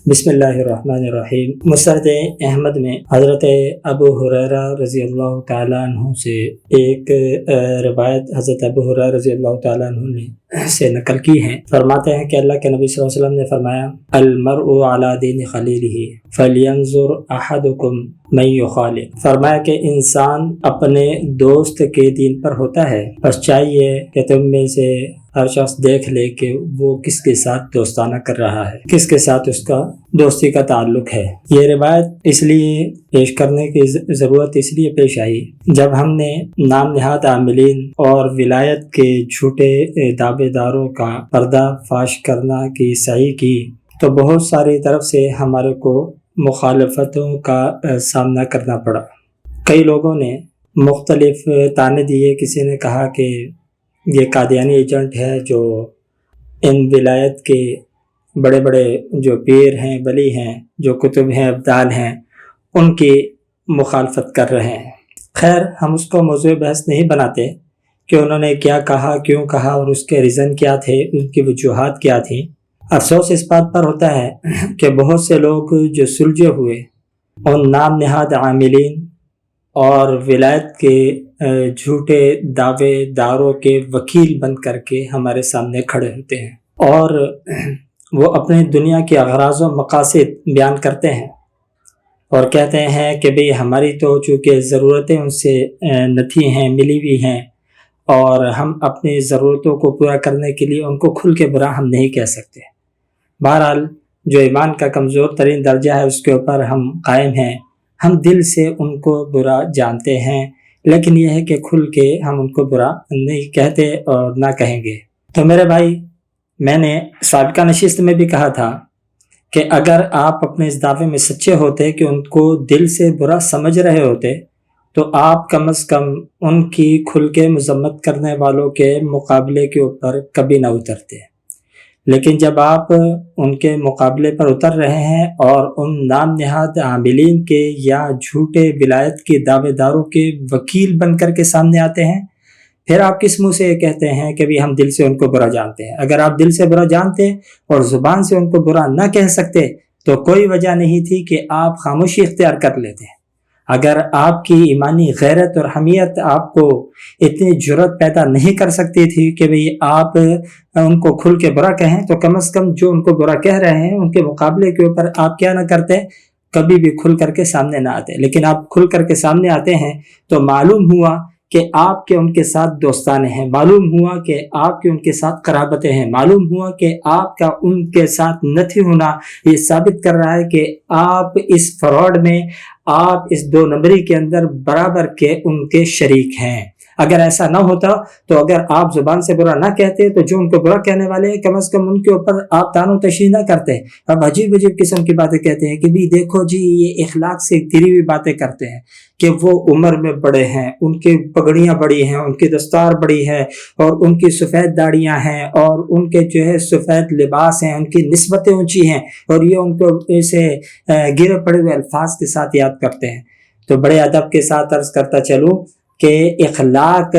بسم اللہ الرحمن الرحیم۔ مسند احمد میں حضرت ابو ہریرہ رضی اللہ تعالیٰ عنہ سے ایک روایت حضرت ابو ہریرہ رضی اللہ تعالیٰ عنہ نے سے نقل کی ہے۔ فرماتے ہیں کہ اللہ کے نبی صلی اللہ علیہ وسلم نے فرمایا، المرء علی دین خلیلہ فلینظر احدکم من یخالط۔ فرمایا کہ انسان اپنے دوست کے دین پر ہوتا ہے، بس چاہیے کہ تم میں سے ہر شخص دیکھ لے کہ وہ کس کے ساتھ دوستانہ کر رہا ہے، کس کے ساتھ اس کا دوستی کا تعلق ہے۔ یہ روایت اس لیے پیش کرنے کی ضرورت اس لیے پیش آئی جب ہم نے نام نہاد عاملین اور ولایت کے جھوٹے دعوے داروں کا پردہ فاش کرنا کی سعی کی تو بہت ساری طرف سے ہمارے کو مخالفتوں کا سامنا کرنا پڑا۔ کئی لوگوں نے مختلف تانے دیے۔ کسی نے کہا کہ یہ قادیانی ایجنٹ ہے جو ان ولایت کے بڑے بڑے جو پیر ہیں، ولی ہیں، جو کتب ہیں، ابدال ہیں، ان کی مخالفت کر رہے ہیں۔ خیر، ہم اس کو موضوع بحث نہیں بناتے کہ انہوں نے کیا کہا، کیوں کہا اور اس کے ریزن کیا تھے، ان کی وجوہات کیا تھیں۔ افسوس اس بات پر ہوتا ہے کہ بہت سے لوگ جو سلجھے ہوئے ان نام نہاد عاملین اور ولایت کے جھوٹے دعوے داروں کے وکیل بن کر کے ہمارے سامنے کھڑے ہوتے ہیں اور وہ اپنے دنیا کے اغراض و مقاصد بیان کرتے ہیں اور کہتے ہیں کہ بھئی ہماری تو چونکہ ضرورتیں ان سے نتھی ہیں، ملی ہوئی ہیں، اور ہم اپنی ضرورتوں کو پورا کرنے کے لیے ان کو کھل کے برا ہم نہیں کہہ سکتے۔ بہرحال جو ایمان کا کمزور ترین درجہ ہے اس کے اوپر ہم قائم ہیں۔ ہم دل سے ان کو برا جانتے ہیں، لیکن یہ ہے کہ کھل کے ہم ان کو برا نہیں کہتے اور نہ کہیں گے۔ تو میرے بھائی، میں نے سابقہ نشست میں بھی کہا تھا کہ اگر آپ اپنے اس دعوے میں سچے ہوتے کہ ان کو دل سے برا سمجھ رہے ہوتے تو آپ کم از کم ان کی کھل کے مذمت کرنے والوں کے مقابلے کے اوپر کبھی نہ اترتے۔ لیکن جب آپ ان کے مقابلے پر اتر رہے ہیں اور ان نام نہاد عاملین کے یا جھوٹے ولایت کے دعوے داروں کے وکیل بن کر کے سامنے آتے ہیں، پھر آپ کس منہ سے یہ کہتے ہیں کہ بھی ہم دل سے ان کو برا جانتے ہیں؟ اگر آپ دل سے برا جانتے اور زبان سے ان کو برا نہ کہہ سکتے تو کوئی وجہ نہیں تھی کہ آپ خاموشی اختیار کر لیتے۔ اگر آپ کی ایمانی غیرت اور حمیت آپ کو اتنی جرأت پیدا نہیں کر سکتی تھی کہ بھئی آپ ان کو کھل کے برا کہیں، تو کم از کم جو ان کو برا کہہ رہے ہیں ان کے مقابلے کے اوپر آپ کیا نہ کرتے، کبھی بھی کھل کر کے سامنے نہ آتے۔ لیکن آپ کھل کر کے سامنے آتے ہیں تو معلوم ہوا کہ آپ کے ان کے ساتھ دوستانے ہیں، معلوم ہوا کہ آپ کے ان کے ساتھ قرابتیں ہیں، معلوم ہوا کہ آپ کا ان کے ساتھ نتھی ہونا یہ ثابت کر رہا ہے کہ آپ اس فراڈ میں، آپ اس دو نمبری کے اندر برابر کے ان کے شریک ہیں۔ اگر ایسا نہ ہوتا تو اگر آپ زبان سے برا نہ کہتے تو جو ان کو برا کہنے والے ہیں کم از کم ان کے اوپر آپ تان و تشریح نہ کرتے۔ اب عجیب عجیب قسم کی باتیں کہتے ہیں کہ بھی دیکھو جی یہ اخلاق سے گری ہوئی باتیں کرتے ہیں کہ وہ عمر میں بڑے ہیں، ان کی پگڑیاں بڑی ہیں، ان کی دستار بڑی ہے اور ان کی سفید داڑیاں ہیں اور ان کے جو ہے سفید لباس ہیں، ان کی نسبتیں اونچی ہیں، اور یہ ان کو ایسے گرے پڑے ہوئے الفاظ کے ساتھ یاد کرتے ہیں۔ تو بڑے ادب کے ساتھ عرض کرتا چلوں کہ اخلاق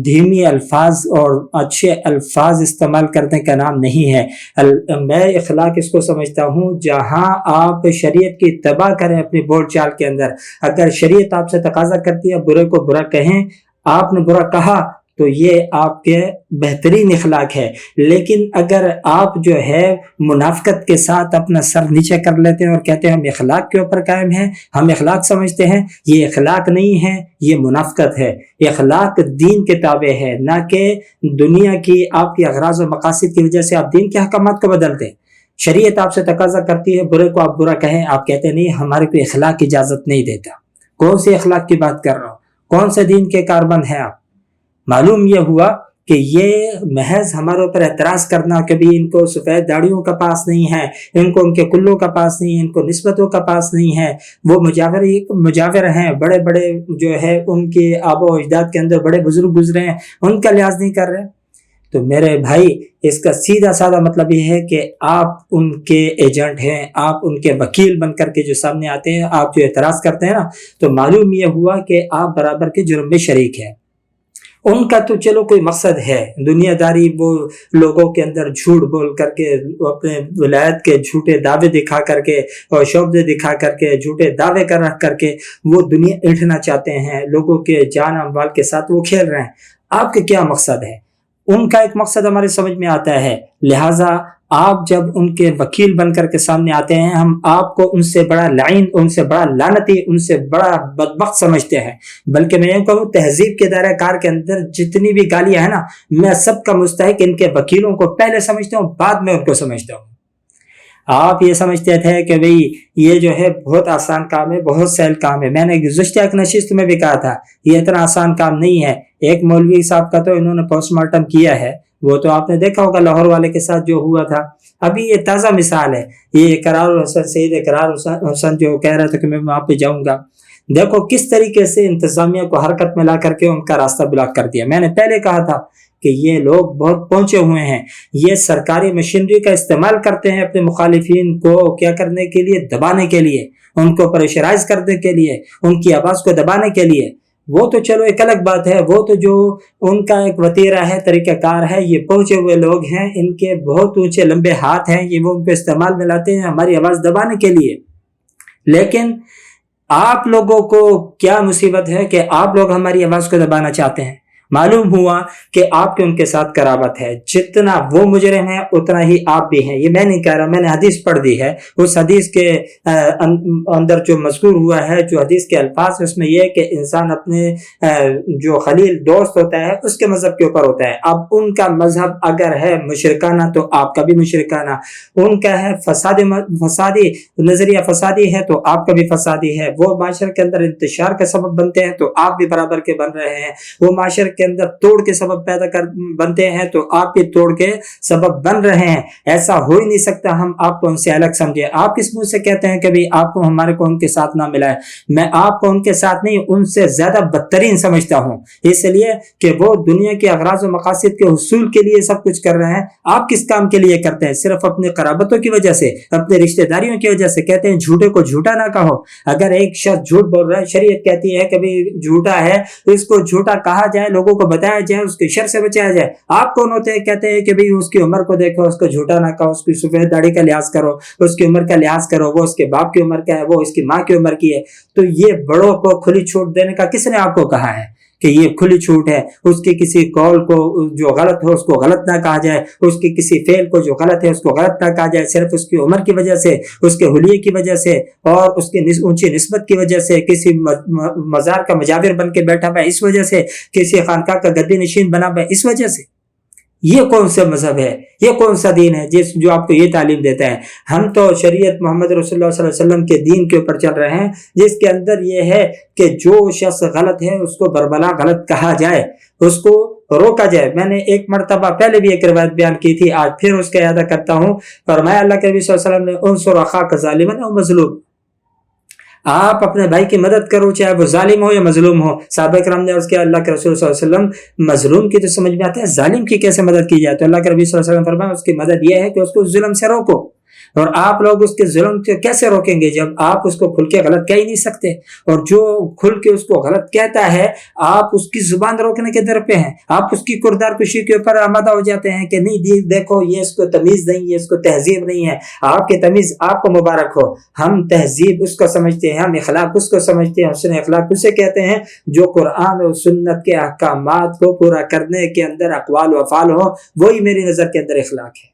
دھیمی الفاظ اور اچھے الفاظ استعمال کرنے کا نام نہیں ہے۔ میں اخلاق اس کو سمجھتا ہوں جہاں آپ شریعت کی اتباع کریں اپنی بول چال کے اندر۔ اگر شریعت آپ سے تقاضا کرتی ہے برے کو برا کہیں، آپ نے برا کہا تو یہ آپ کے بہترین اخلاق ہے۔ لیکن اگر آپ جو ہے منافقت کے ساتھ اپنا سر نیچے کر لیتے ہیں اور کہتے ہیں ہم اخلاق کے اوپر قائم ہیں، ہم اخلاق سمجھتے ہیں، یہ اخلاق نہیں ہے، یہ منافقت ہے۔ اخلاق دین کے تابع ہے، نہ کہ دنیا کی آپ کی اغراض و مقاصد کی وجہ سے آپ دین کے احکامات کو بدلتے ہیں۔ شریعت آپ سے تقاضا کرتی ہے برے کو آپ برا کہیں، آپ کہتے نہیں ہمارے کو اخلاق اجازت نہیں دیتا۔ کون سی اخلاق کی بات کر رہا ہوں؟ کون سے دین کے کاربند ہیں آپ؟ معلوم یہ ہوا کہ یہ محض ہمارے اوپر اعتراض کرنا کہ بھی ان کو سفید داڑیوں کا پاس نہیں ہے، ان کو ان کے کلوں کا پاس نہیں ہے، ان کو نسبتوں کا پاس نہیں ہے، وہ مجاور ہیں، بڑے بڑے جو ہے ان کے آبا و اجداد کے اندر بڑے بزرگ گزرے ہیں، ان کا لحاظ نہیں کر رہے۔ تو میرے بھائی اس کا سیدھا سادہ مطلب یہ ہے کہ آپ ان کے ایجنٹ ہیں، آپ ان کے وکیل بن کر کے جو سامنے آتے ہیں، آپ جو اعتراض کرتے ہیں نا، تو معلوم یہ ہوا کہ آپ برابر کے جرم میں شریک ہیں۔ ان کا تو چلو کوئی مقصد ہے دنیا داری، وہ لوگوں کے اندر جھوٹ بول کر کے، اپنے ولایت کے جھوٹے دعوے دکھا کر کے اور شعبے دکھا کر کے، جھوٹے دعوے رکھ کر کے وہ دنیا اٹھنا چاہتے ہیں، لوگوں کے جان اموال کے ساتھ وہ کھیل رہے ہیں۔ آپ کے کیا مقصد ہے؟ ان کا ایک مقصد ہمارے سمجھ میں آتا ہے، لہٰذا آپ جب ان کے وکیل بن کر کے سامنے آتے ہیں، ہم آپ کو ان سے بڑا لعین، ان سے بڑا لعنتی، ان سے بڑا بدبخت سمجھتے ہیں۔ بلکہ میں یہ کہوں، تہذیب کے دائرہ کار کے اندر جتنی بھی گالیاں ہیں نا، میں سب کا مستحق ان کے وکیلوں کو پہلے سمجھتا ہوں، بعد میں ان کو سمجھتا ہوں۔ آپ یہ سمجھتے تھے کہ بھئی یہ جو ہے بہت آسان کام ہے، بہت سہل کام ہے۔ میں نے گزشتہ ایک نشست میں بھی کہا تھا یہ اتنا آسان کام نہیں ہے۔ ایک مولوی صاحب کا تو انہوں نے پوسٹ مارٹم کیا ہے، وہ تو آپ نے دیکھا ہوگا لاہور والے کے ساتھ جو ہوا تھا۔ ابھی یہ تازہ مثال ہے، یہ اقرار الحسن، سید اقرار حسن جو کہہ رہا تھا کہ میں وہاں پہ جاؤں گا، دیکھو کس طریقے سے انتظامیہ کو حرکت میں لا کر کے ان کا راستہ بلاک کر دیا۔ میں نے پہلے کہا تھا کہ یہ لوگ بہت پہنچے ہوئے ہیں، یہ سرکاری مشینری کا استعمال کرتے ہیں اپنے مخالفین کو کیا کرنے کے لیے، دبانے کے لیے، ان کو پریشرائز کرنے کے لیے، ان کی آواز کو دبانے کے لیے۔ وہ تو چلو ایک الگ بات ہے، وہ تو جو ان کا ایک وتیرہ ہے، طریقہ کار ہے، یہ پہنچے ہوئے لوگ ہیں، ان کے بہت اونچے لمبے ہاتھ ہیں، یہ وہ ان کو استعمال میں لاتے ہیں ہماری آواز دبانے کے لیے۔ لیکن آپ لوگوں کو کیا مصیبت ہے کہ آپ لوگ ہماری آواز کو دبانا چاہتے ہیں۔ معلوم ہوا کہ آپ کے ان کے ساتھ قرابت ہے، جتنا وہ مجرم ہیں اتنا ہی آپ بھی ہیں۔ یہ میں نہیں کہہ رہا، میں نے حدیث پڑھ دی ہے، اس حدیث کے اندر جو مذکور ہوا ہے، جو حدیث کے الفاظ، اس میں یہ کہ انسان اپنے جو خلیل دوست ہوتا ہے اس کے مذہب کے اوپر ہوتا ہے۔ اب ان کا مذہب اگر ہے مشرکانہ تو آپ کا بھی مشرکانہ، ان کا ہے فسادی نظریہ فسادی ہے تو آپ کا بھی فسادی ہے۔ وہ معاشرے کے اندر انتشار کا سبب بنتے ہیں تو آپ بھی برابر کے بن رہے ہیں، وہ معاشرے کے اندر توڑ کے سبب بنتے ہیں تو آپ بھی توڑ کے سبب بن رہے ہیں۔ ایسا ہو ہی نہیں سکتا ہم آپ کو ان سے الگ سمجھے۔ آپ کس منہ سے کہتے ہیں کہ بھی آپ کو ہمارے کو ان کے ساتھ نہ ملا ہے؟ میں آپ کو ان کے ساتھ نہیں، ان سے زیادہ بدترین سمجھتا ہوں، اس لیے کہ وہ دنیا کے اغراض و مقاصد کے حصول کے لیے سب کچھ کر رہے ہیں۔ آپ کس کام کے لیے کرتے ہیں؟ صرف اپنی قرابتوں کی وجہ سے، اپنے رشتہ داریوں کی وجہ سے۔ کہتے ہیں جھوٹے کو جھوٹا نہ کہو۔ اگر ایک شخص جھوٹ بول رہا ہے، شریعت کہتی ہے کہ بھی جھوٹا ہے تو اس کو جھوٹا کہا جائے، لوگوں کو بتایا جائے، اس کے شر سے بچایا جائے۔ آپ کون ہوتے ہیں کہتے ہیں کہ بھی اس کی عمر کو دیکھو، اس کو جھوٹا نہ کہو، اس کی سفید داڑھی کا لحاظ کرو، اس کی عمر کا لحاظ کرو، وہ اس کے باپ کی عمر کا ہے، وہ اس کی ماں کی عمر کی ہے۔ تو یہ بڑوں کو کھلی چھوٹ دینے کا کس نے آپ کو کہا ہے کہ یہ کھلی چھوٹ ہے؟ اس کی کسی قول کو جو غلط ہو اس کو غلط نہ کہا جائے، اس کی کسی فعل کو جو غلط ہے اس کو غلط نہ کہا جائے، صرف اس کی عمر کی وجہ سے، اس کے حلیے کی وجہ سے اور اس کی اونچی نسبت کی وجہ سے، کسی مزار کا مجاور بن کے بیٹھا ہوا ہے اس وجہ سے، کسی خانقاہ کا گدی نشین بنا ہوا ہے اس وجہ سے۔ یہ کون سا مذہب ہے؟ یہ کون سا دین ہے جو آپ کو یہ تعلیم دیتا ہے؟ ہم تو شریعت محمد رسول اللہ صلی اللہ علیہ وسلم کے دین کے اوپر چل رہے ہیں، جس کے اندر یہ ہے کہ جو شخص غلط ہے اس کو بربلا غلط کہا جائے، اس کو روکا جائے۔ میں نے ایک مرتبہ پہلے بھی ایک روایت بیان کی تھی، آج پھر اس کا اعادہ کرتا ہوں۔ فرمایا اللہ کے نبی صلی اللہ علیہ وسلم نے انصر اخاک ظالما او مظلوم، آپ اپنے بھائی کی مدد کرو چاہے وہ ظالم ہو یا مظلوم ہو۔ صحابہ کرام نے عرض کیا اللہ کے رسول صلی اللہ علیہ وسلم مظلوم کی تو سمجھ میں آتا ہے، ظالم کی کیسے مدد کی جائے؟ تو اللہ کے نبی صلی اللہ علیہ وسلم فرمایا اس کی مدد یہ ہے کہ اس کو ظلم سے روکو۔ اور آپ لوگ اس کے ظلم سے کیسے روکیں گے جب آپ اس کو کھل کے غلط کہہ ہی نہیں سکتے؟ اور جو کھل کے اس کو غلط کہتا ہے آپ اس کی زبان روکنے کے در پہ ہیں، آپ اس کی کردار کشی کے اوپر آمادہ ہو جاتے ہیں کہ نہیں دیکھو یہ اس کو تمیز نہیں ہے، اس کو تہذیب نہیں ہے۔ آپ کی تمیز آپ کو مبارک ہو۔ ہم تہذیب اس کو سمجھتے ہیں، ہم اخلاق اس کو سمجھتے ہیں، حسن اخلاق اسے کہتے ہیں جو قرآن اور سنت کے احکامات کو پورا کرنے کے اندر اقوال و افعال ہو، وہی میری نظر کے اندر اخلاق ہے۔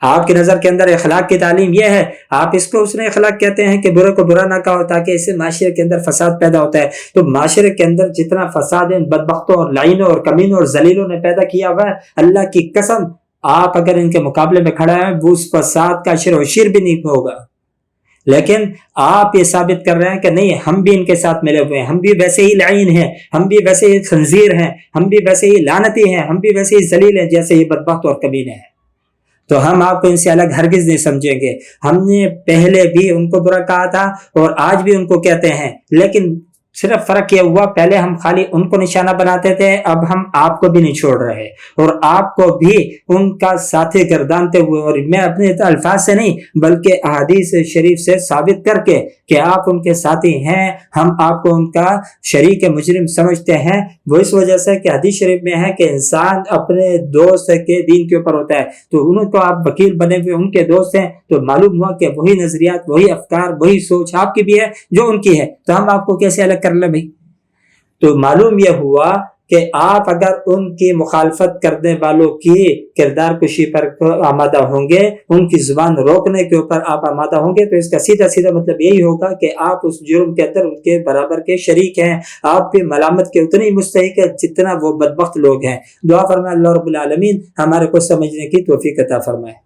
آپ کی نظر کے اندر اخلاق کی تعلیم یہ ہے، آپ اس کو حسن اخلاق کہتے ہیں کہ برے کو برا نہ کہو تاکہ اس سے معاشرے کے اندر فساد پیدا ہوتا ہے۔ تو معاشرے کے اندر جتنا فساد ان بدبختوں اور لعینوں اور کمینوں اور ذلیلوں نے پیدا کیا ہوا ہے، اللہ کی قسم آپ اگر ان کے مقابلے میں کھڑا ہے وہ اس فساد کا شر و شیر بھی نہیں ہوگا۔ لیکن آپ یہ ثابت کر رہے ہیں کہ نہیں ہم بھی ان کے ساتھ ملے ہوئے ہیں، ہم بھی ویسے ہی لعین ہیں، ہم بھی ویسے ہی خنزیر ہیں، ہم بھی ویسے ہی لعنتی ہیں، ہم بھی ویسے ہی ذلیل ہیں جیسے یہ بدبخت اور کمینے ہیں۔ تو ہم آپ کو ان سے الگ ہرگز نہیں سمجھیں گے۔ ہم نے پہلے بھی ان کو برا کہا تھا اور آج بھی ان کو کہتے ہیں، لیکن صرف فرق یہ ہوا پہلے ہم خالی ان کو نشانہ بناتے تھے، اب ہم آپ کو بھی نہیں چھوڑ رہے اور آپ کو بھی ان کا ساتھی گردانتے ہوئے، اور میں اپنے الفاظ سے نہیں بلکہ احادیث شریف سے ثابت کر کے کہ آپ ان کے ساتھی ہیں، ہم آپ کو ان کا شریک مجرم سمجھتے ہیں۔ وہ اس وجہ سے کہ حدیث شریف میں ہے کہ انسان اپنے دوست کے دین کے اوپر ہوتا ہے، تو ان کو آپ وکیل بنے ہوئے ان کے دوست ہیں، تو معلوم ہوا کہ وہی نظریات، وہی افکار، وہی سوچ آپ کی بھی ہے جو ان کی ہے، تو ہم آپ کو کیسے الگ کر لیں بھائی؟ تو معلوم یہ ہوا کہ آپ اگر ان کی مخالفت کرنے والوں کی کردار کشی پر آمادہ ہوں گے، ان کی زبان روکنے کے اوپر آپ آمادہ ہوں گے، تو اس کا سیدھا سیدھا مطلب یہی ہوگا کہ آپ اس جرم کے اندر ان کے برابر کے شریک ہیں، آپ بھی ملامت کے اتنے ہی مستحق ہے جتنا وہ بدبخت لوگ ہیں۔ دعا فرمائے اللہ رب العالمین ہمارے کو سمجھنے کی توفیق عطا فرمائے۔